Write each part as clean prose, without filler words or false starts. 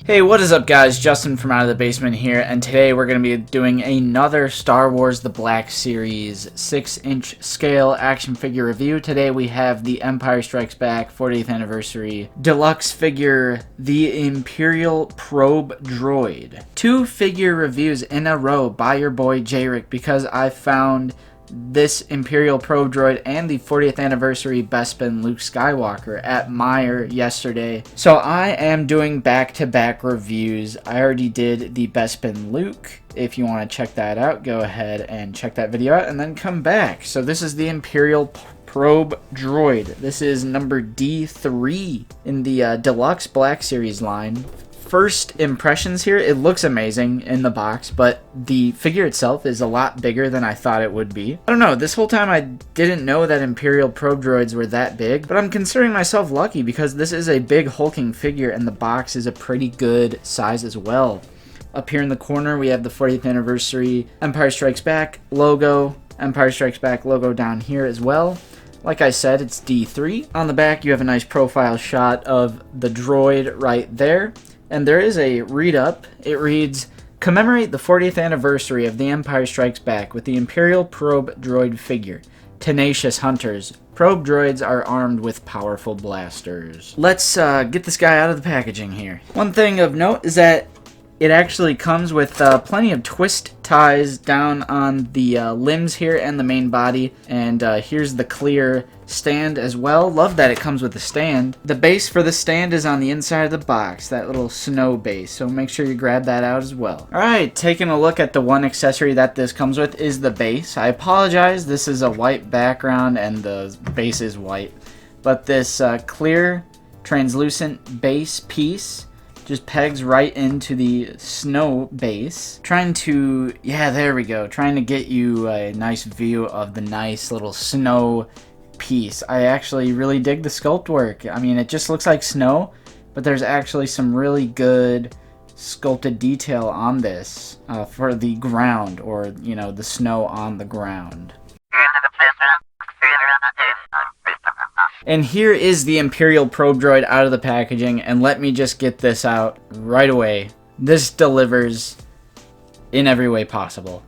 Hey, what is up guys? Justin from Out of the Basement here, and today we're going to be doing another Star Wars The Black Series 6-inch scale action figure review. Today we have the Empire Strikes Back 40th Anniversary Deluxe figure, the Imperial Probe Droid. 2 figure reviews in a row by your boy J-Rick because I found this Imperial Probe Droid and the 40th Anniversary Bespin Luke Skywalker at Meijer yesterday. So I am doing back-to-back reviews. I already did the Bespin Luke. If you want to check that out, go ahead and check that video out and then come back. So this is the Imperial Probe Droid. This is number D3 in the Deluxe Black Series line. First impressions here, it looks amazing in the box, but the figure itself is a lot bigger than I thought it would be. I don't know, this whole time I didn't know that Imperial Probe Droids were that big, but I'm considering myself lucky because this is a big hulking figure and the box is a pretty good size as well. Up here in the corner we have the 40th Anniversary Empire Strikes Back logo, Empire Strikes Back logo down here as well. Like I said, it's D3. On the back you have a nice profile shot of the droid right there. And there is a read-up. It reads, "Commemorate the 40th anniversary of The Empire Strikes Back with the Imperial Probe Droid figure. Tenacious hunters. Probe droids are armed with powerful blasters." Let's get this guy out of the packaging here. One thing of note is that it actually comes with plenty of twist ties down on the limbs here and the main body. And here's the clear stand as well. Love that it comes with the stand. The base for the stand is on the inside of the box, that little snow base, so make sure you grab that out as well. Alright, taking a look at the one accessory that this comes with is the base. I apologize, this is a white background and the base is white, but this clear translucent base piece just pegs right into the snow base. Trying to, yeah, there we go, trying to get you a nice view of the nice little snow piece. I actually really dig the sculpt work. I mean, it just looks like snow, but there's actually some really good sculpted detail on this for the ground, or, you know, the snow on the ground. And here is the Imperial Probe Droid out of the packaging, and let me just get this out right away. This delivers in every way possible.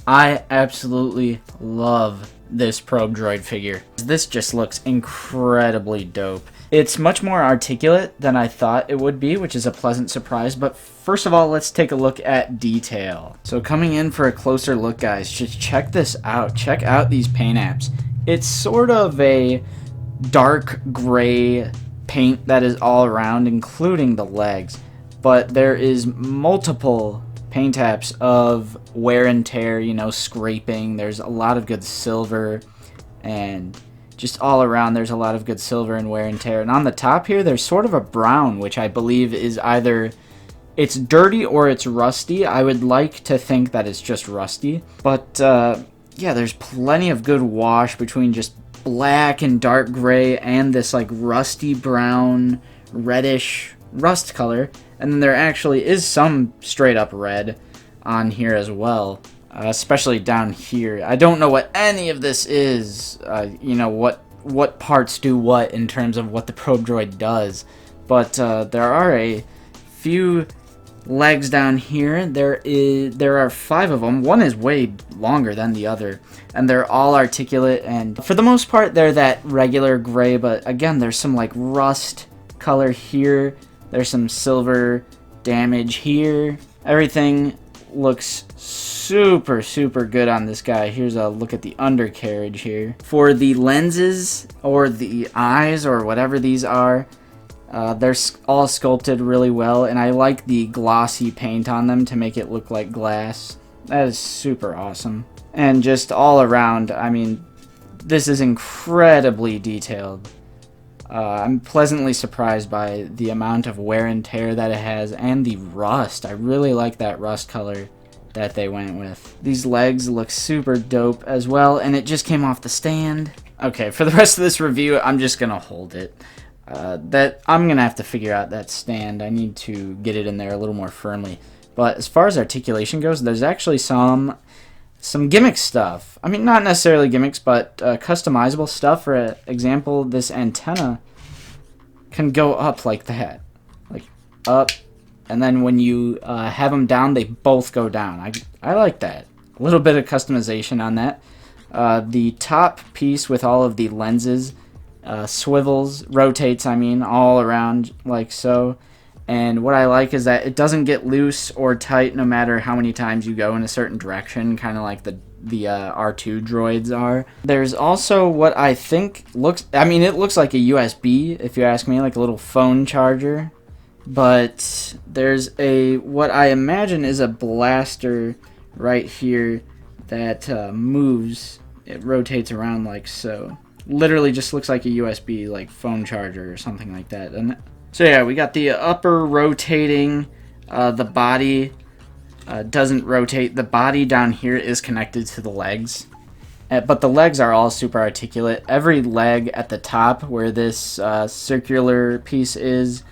I absolutely love this Probe Droid figure. This just looks incredibly dope. It's much more articulate than I thought it would be, which is a pleasant surprise, but first of all, let's take a look at detail. So coming in for a closer look, guys, just check this out. Check out these paint apps. It's sort of a dark gray paint that is all around, including the legs, but there is multiple paint apps of wear and tear, you know, scraping. There's a lot of good silver, and just all around there's a lot of good silver and wear and tear. And on the top here there's sort of a brown, which I believe is either it's dirty or it's rusty. I would like to think that it's just rusty, but yeah, there's plenty of good wash between just black and dark gray and this like rusty brown, reddish rust color. And then there actually is some straight up red on here as well, especially down here. I don't know what any of this is, you know, what parts do what in terms of what the Probe Droid does. But there are a few legs down here. There are 5 of them. One is way longer than the other, and they're all articulate, and for the most part they're that regular gray, but again there's some like rust color here. There's some silver damage here. Everything looks super good on this guy. Here's a look at the undercarriage here. For the lenses or the eyes or whatever these are, they're all sculpted really well, and I like the glossy paint on them to make it look like glass. That is super awesome. And just all around, I mean, this is incredibly detailed. I'm pleasantly surprised by the amount of wear and tear that it has, and the rust. I really like that rust color that they went with. These legs look super dope as well, and it just came off the stand. Okay, for the rest of this review, I'm just gonna hold it. I'm gonna have to figure out that stand. I need to get it in there a little more firmly. But as far as articulation goes, there's actually some gimmick stuff. I mean, not necessarily gimmicks, but customizable stuff. For example, this antenna can go up like that. Like, up and then when you have them down, they both go down. I like that. A little bit of customization on that. The top piece with all of the lenses swivels, rotates, all around like so. And what I like is that it doesn't get loose or tight no matter how many times you go in a certain direction, kind of like the R2 droids are. There's also what I think looks, it looks like a USB, if you ask me, like a little phone charger. But there's what I imagine is a blaster right here that moves. It rotates around like so. Literally just looks like a USB, like phone charger or something like that. And so yeah, we got the upper rotating, the body doesn't rotate. The body down here is connected to the legs, but the legs are all super articulate. Every leg at the top where this circular piece is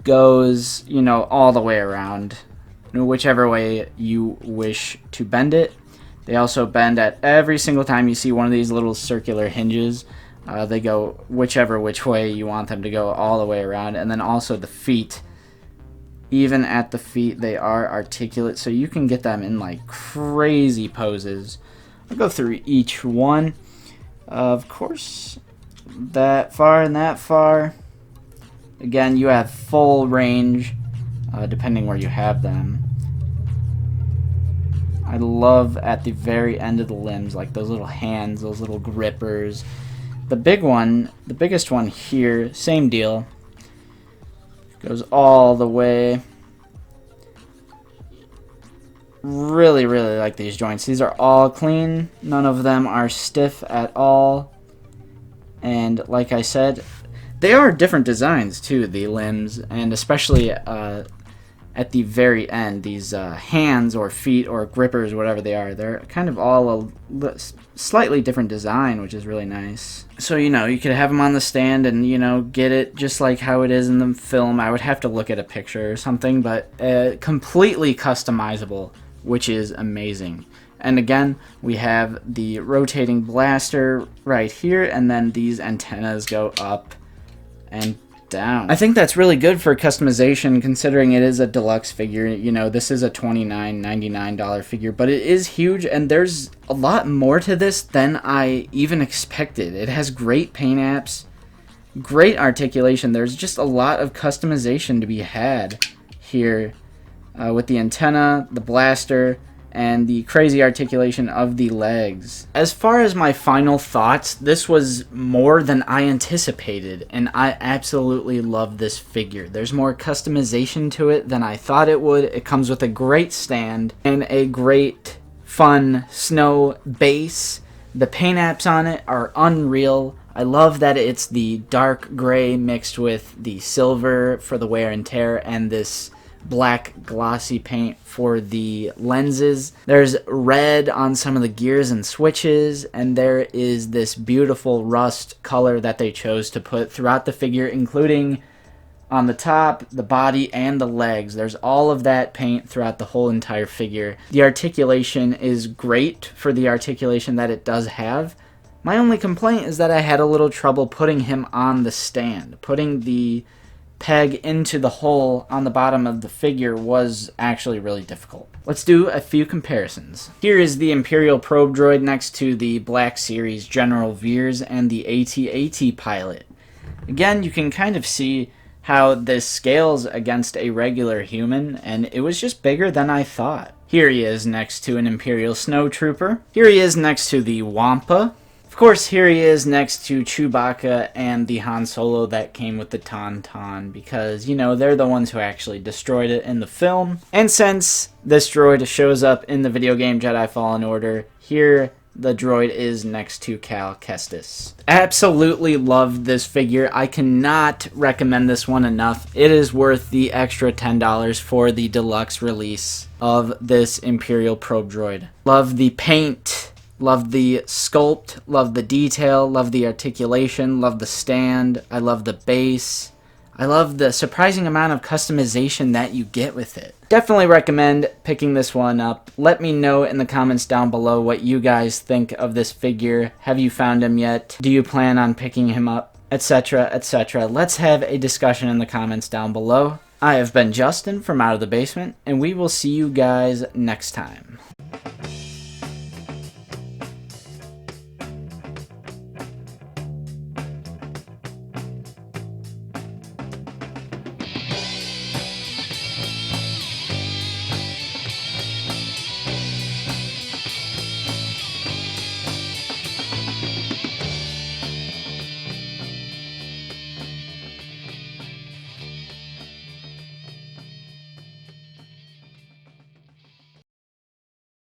goes, all the way around, whichever way you wish to bend it. They also bend at every single time you see one of these little circular hinges. They go which way you want them to go, all the way around. And then also the feet, even at the feet, they are articulate, so you can get them in like crazy poses. I'll go through each one. Of course, that far and that far. Again, you have full range, depending where you have them. I love at the very end of the limbs, like those little hands, those little grippers. The biggest one here, same deal. Goes all the way. Really, really like these joints. These are all clean. None of them are stiff at all. And like I said, they are different designs too, the limbs, and especially at the very end, these hands or feet or grippers, whatever they are, they're kind of all a slightly different design, which is really nice. So, you could have them on the stand and, get it just like how it is in the film. I would have to look at a picture or something, but completely customizable, which is amazing. And again, we have the rotating blaster right here, and then these antennas go up and down. I think that's really good for customization, considering it is a deluxe figure. This is a $29.99 figure, but it is huge, and there's a lot more to this than I even expected. It has great paint apps, great articulation. There's just a lot of customization to be had here with the antenna, the blaster, and the crazy articulation of the legs. As far as my final thoughts, this was more than I anticipated, and I absolutely love this figure. There's more customization to it than I thought it would. It comes with a great stand and a great fun snow base. The paint apps on it are unreal. I love that it's the dark gray mixed with the silver for the wear and tear, and this black glossy paint for the lenses. There's red on some of the gears and switches, and there is this beautiful rust color that they chose to put throughout the figure, including on the top, the body, and the legs. There's all of that paint throughout the whole entire figure. The articulation is great for the articulation that it does have. My only complaint is that I had a little trouble putting him on the stand. Putting the peg into the hole on the bottom of the figure was actually really difficult. Let's do a few comparisons. Here is the Imperial probe droid next to the Black Series General Veers and the AT-AT pilot. Again, you can kind of see how this scales against a regular human, and it was just bigger than I thought. Here he is next to an Imperial Snowtrooper. Here he is next to the Wampa. Of course, here he is next to Chewbacca and the Han Solo that came with the Tauntaun, because, they're the ones who actually destroyed it in the film. And since this droid shows up in the video game Jedi Fallen Order, here the droid is next to Cal Kestis. Absolutely love this figure. I cannot recommend this one enough. It is worth the extra $10 for the deluxe release of this Imperial probe droid. Love the paint. Love the sculpt, love the detail, love the articulation, love the stand, I love the base. I love the surprising amount of customization that you get with it. Definitely recommend picking this one up. Let me know in the comments down below what you guys think of this figure. Have you found him yet? Do you plan on picking him up? Etc, etc. Let's have a discussion in the comments down below. I have been Justin from Out of the Basement, and we will see you guys next time.